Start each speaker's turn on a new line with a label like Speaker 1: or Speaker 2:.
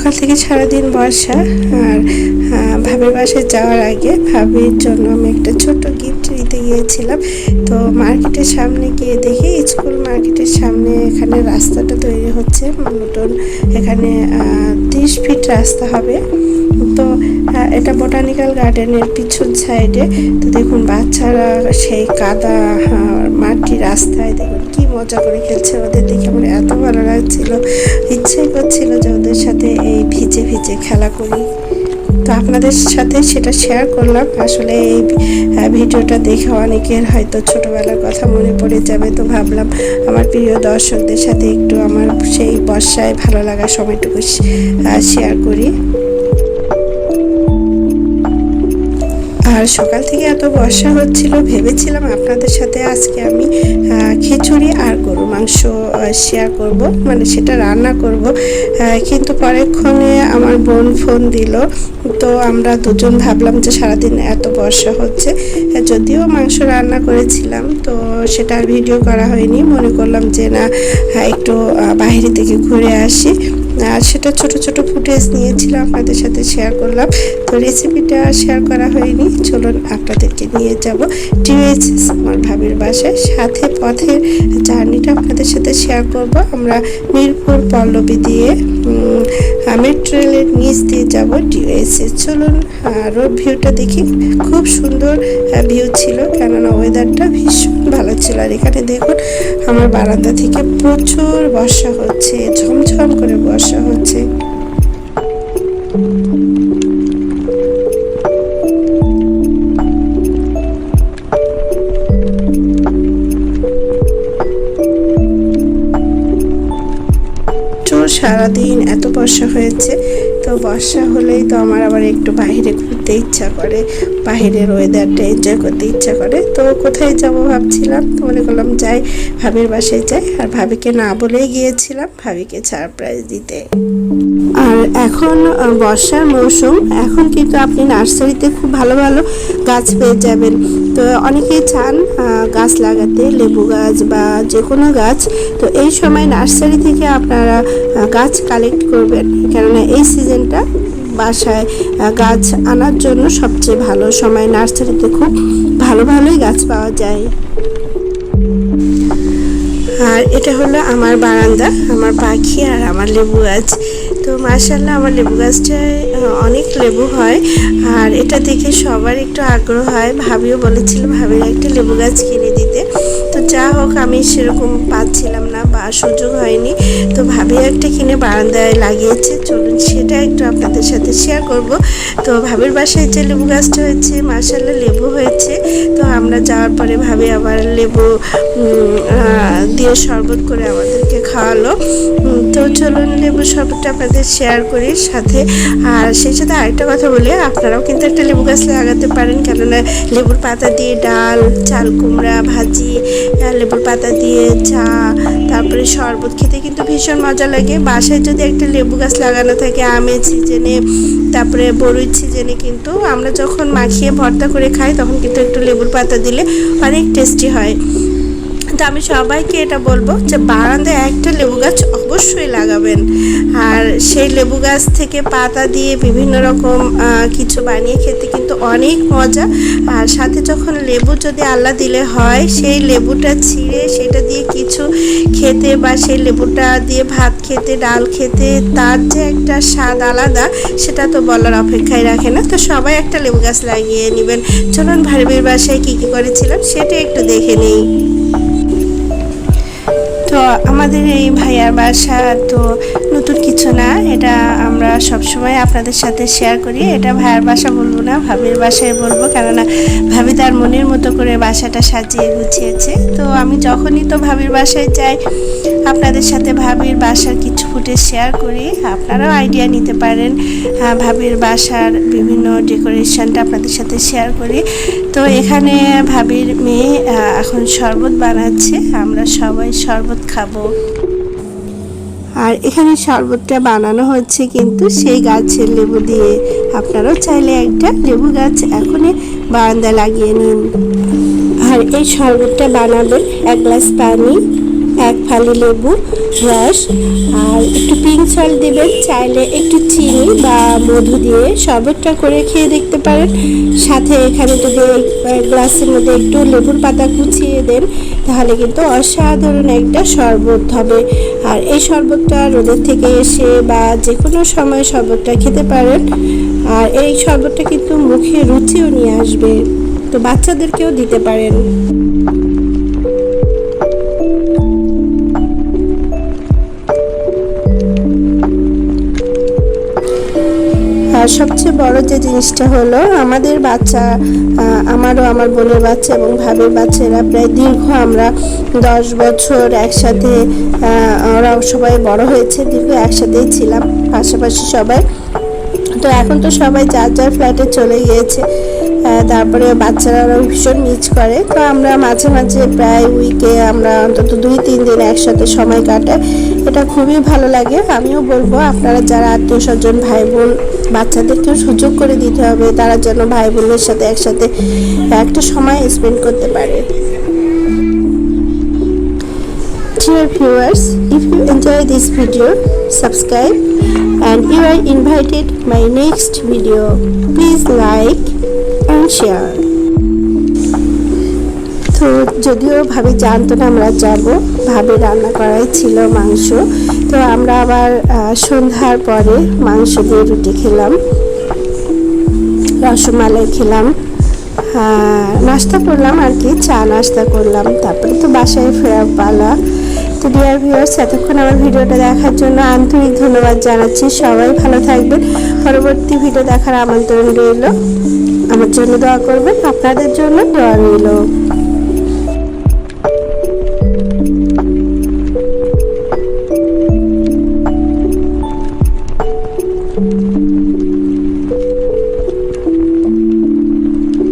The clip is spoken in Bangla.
Speaker 1: সকাল থেকে সারাদিন বর্ষা। আর ভাবির বাসায় যাওয়ার আগে ভাবির জন্য আমি একটা ছোট্ট গিফট নিতে গিয়েছিলাম। তো মার্কেটের সামনে গিয়ে দেখি স্কুল মার্কেটের সামনে এখানে রাস্তাটা তৈরি হচ্ছে নতুন। এখানে 30 ফিট রাস্তা হবে। তো এটা বোটানিক্যাল গার্ডেনের পিছন সাইডে। তো দেখুন বাচ্চারা সেই কাদা মাটি রাস্তায় দেখুন কি মজা করে খেলছে। ওদের দেখে আমার এত ভালো লাগছিল, ইচ্ছাই করছিল যে ওদের সাথে এই ভিজে ভিজে খেলা করি। তো আপনাদের সাথে সেটা শেয়ার করলাম। আসলে এই ভিডিওটা দেখে অনেকের হয়তো ছোটোবেলার কথা মনে পড়ে যাবে। তো ভাবলাম আমার প্রিয় দর্শকদের সাথে একটু আমার সেই বর্ষায় ভালো লাগা সময়টুকু শেয়ার করি। আর সকাল থেকে এত বর্ষা হচ্ছিল, ভেবেছিলাম আপনাদের সাথে আজকে আমি খিচুড়ি আর গরু মাংস শেয়ার করব, মানে সেটা রান্না করব। কিন্তু পরেক্ষণে আমার বোন ফোন দিল। তো আমরা দুজন ভাবলাম যে সারাদিন এত বর্ষা হচ্ছে, যদিও মাংস রান্না করেছিলাম তো সেটা আর ভিডিও করা হয়নি। মনে করলাম যে না একটু বাইরে থেকে ঘুরে আসি। আর সেটা ছোট ছোট ফুটেজ নিয়েছিলাম, আপনাদের সাথে শেয়ার করলাম। তো রেসিপিটা শেয়ার করা হয়নি। চলুন আপনাদেরকে নিয়ে যাব টিউএইচএস আমার ভাবির বাসায়। সাথে পথের জার্নিটা আপনাদের সাথে শেয়ার করব। আমরা মিরপুর পল্লবী দিয়ে মেট্রো রেলের নিচ দিয়ে যাব টিউএইচএস। চলুন রোড ভিউটা দেখি। খুব সুন্দর ভিউ ছিল, কেননা ওয়েদারটা ভীষণ ভালো ছিল। আর এখানে দেখুন আমার বারান্দা থেকে প্রচুর বর্ষা হচ্ছে, ঝমঝম করে বর্ষা হচ্ছে। সারাদিন এত বর্ষা হয়েছে, তো বর্ষা হলেই তো আমার আবার একটু বাইরে ঘুরতে ইচ্ছা করে, বাইরের ওয়েদারটা এনজয় করতে ইচ্ছা করে। তো কোথায় যাব ভাবছিলাম, তো মনে করলাম যাই ভাবির বাসায় যাই। আর ভাবিকে না বলেই গিয়েছিলাম ভাবিকে সারপ্রাইজ দিতে। আর এখন বর্ষার মৌসুম, এখন কিন্তু আপনি নার্সারিতে খুব ভালো ভালো গাছ পেয়ে যাবেন। তো অনেকেই চান গাছ লাগাতে, লেবু গাছ বা যে কোনো গাছ। তো এই সময় নার্সারি থেকে আপনারা গাছ কালেক্ট করবেন, কেননা এই সিজনটা বাসায় গাছ আনার জন্য সবচেয়ে ভালো সময়। নার্সারিতে খুব ভালো ভালোই গাছ পাওয়া যায়। আর এটা হলো আমার বারান্দা, আমার পাখি আর আমার লেবু গাছ। তো মাশাআল্লাহ আমার লেবু গাছটায় অনেক লেবু হয়। আর এটা দেখে সবার একটু আগ্রহ হয়। ভাবিও বলেছিল ভাবির একটা লেবু গাছ কিনে দিতে। তো যা হোক আমি সেরকম পাচ্ছিলাম না বা সুযোগ হয়নি। তো ভাবি একটা কিনে বারান্দায় লাগিয়েছে। চলুন সেটা একটু আপনাদের সাথে শেয়ার করব। তো ভাবির বাসায় যে লেবু গাছটা হয়েছে মাশাআল্লাহ লেবু হয়েছে। তো আমরা যাওয়ার পরে ভাবি আবার লেবু দিয়ে শরবত করে আমাদেরকে খাওয়ালো। তো চলুন লেবু শরবতটা আপনাদের শেয়ার করি সাথে। আর সেই সাথে আরেকটা কথা বলি, আপনারাও কিন্তু একটা লেবু গাছ লাগাতে পারেন, কেননা লেবুর পাতা দিয়ে ডাল, চাল কুমড়া ভাজি, লেবুর পাতা দিয়ে চা, তারপরে শরবত খেতে কিন্তু ভীষণ মজা লাগে। বাসায় যদি একটা লেবু গাছ লাগানো থাকে আমের সিজনে, তারপরে বড়ির সিজনে, কিন্তু আমরা যখন মাখিয়ে ভর্তা করে খাই তখন কিন্তু একটু লেবুর পাতা দিলে অনেক টেস্টি হয়। তো আমি সবাইকে এটা বলবো যে বারান্দায় একটা লেবু গাছ অবশ্যই লাগাবেন। আর সেই লেবু গাছ থেকে পাতা দিয়ে বিভিন্ন রকম কিছু বানিয়ে খেতে কিন্তু অনেক মজা। আর সাথে যখন লেবু যদি আল্লাহ দিলে হয়, সেই লেবুটা ছিঁড়ে সেটা দিয়ে কিছু খেতে বা সেই লেবুটা দিয়ে ভাত খেতে, ডাল খেতে, তার যে একটা স্বাদ আলাদা, সেটা তো বলার অপেক্ষায় রাখে না। তো সবাই একটা লেবু গাছ লাগিয়ে নেবেন। চলুন ভাবির বাসায় কী কী করেছিলাম সেটা একটু দেখে নেই। তো আমাদের এই ভাইয়ার বাসা তো নতুন কিছু না, এটা আমরা সবসময় আপনাদের সাথে শেয়ার করি। এটা ভাইয়ার বাসা বলবো না, ভাবির বাসায় বলবো, কেননা ভাবি তার মনের মতো করে বাসাটা সাজিয়ে গুছিয়েছে। তো আমি যখনই তো ভাবির বাসায় যাই আপনাদের সাথে ভাবির বাসার কিছু ফুটেজ শেয়ার করি, আপনারাও আইডিয়া নিতে পারেন। ভাবির বাসার বিভিন্ন ডেকোরেশনটা আপনাদের সাথে শেয়ার করি। তো এখানে ভাবির মেয়ে এখন শরবত বানাচ্ছে, আমরা সবাই শরবত খাবো। আর এখানে শরবতটা বানানো হচ্ছে কিন্তু সেই গাছের লেবু দিয়ে। আপনারাও চাইলে একটা লেবু গাছ এখনই বারান্দায় লাগিয়ে নিন। আর এই শরবতটা বানাবেন 1 গ্লাস পানি, এক ফালি লেবু রস আর একটু পিঙ্ক সল্ট দিবেন, চাইলে একটু চিনি বা মধু দিয়ে শরবতটা করে খেয়ে দেখতে পারেন। সাথে এখানে যদি গ্লাসের মধ্যে একটু লেবুর পাতা কুচিয়ে দেন তাহলে কিন্তু অসাধারণ একটা শরবত হবে। আর এই শরবতটা রোদের থেকে এসে বা যে কোনো সময় শরবতটা খেতে পারেন। আর এই শরবতটা কিন্তু মুখে রুচিও নিয়ে আসবে, তো বাচ্চাদেরকেও দিতে পারেন। আর সবচেয়ে বড় যে জিনিসটা হলো আমাদের বাচ্চা, আমারও আমার বোনের বাচ্চা এবং ভাবির বাচ্চারা প্রায় দীর্ঘ আমরা 10 বছর একসাথে, ওরা সবাই বড় হয়েছে, দীর্ঘ একসাথেই ছিলাম পাশাপাশি সবাই। তো এখন তো সবাই যার যার ফ্ল্যাটে চলে গিয়েছে, তারপরে বাচ্চারাও ভীষণ মিস করে। তো আমরা মাঝে মাঝে প্রায় উইকে আমরা অন্তত 2-3 দিন একসাথে সময় কাটাই, এটা খুবই ভালো লাগে। আমিও বলবো আপনারা যারা আত্মীয় স্বজন ভাই বোন বাচ্চাদেরকেও সুযোগ করে দিতে হবে, তারা যেন ভাই বোনের সাথে একসাথে একটা সময় স্পেন্ড করতে পারে। Dear viewers, if you enjoy this video, subscribe and you are invited my next video. Please like and share. তো যদিও ভাবি জানতো না আমরা যাব, ভাবি রান্না করাই ছিল মাংস। তো আমরা আবার সন্ধ্যার পরে মাংস দিয়ে রুটি খেলাম, রসমালাই খেলাম, নাস্তা করলাম আর কি, চা নাস্তা করলাম, তারপরে তো বাসায় ফেরার পালা। তো ডিয়ার ভিউয়ার্স, এতক্ষণ আমার ভিডিওটা দেখার জন্য আন্তরিক ধন্যবাদ জানাচ্ছি। সবাই ভালো থাকবেন, পরবর্তী ভিডিও দেখার আমন্ত্রণ রইল। আমার জন্য দোয়া করবেন, আপনাদের জন্য দোয়া রইল।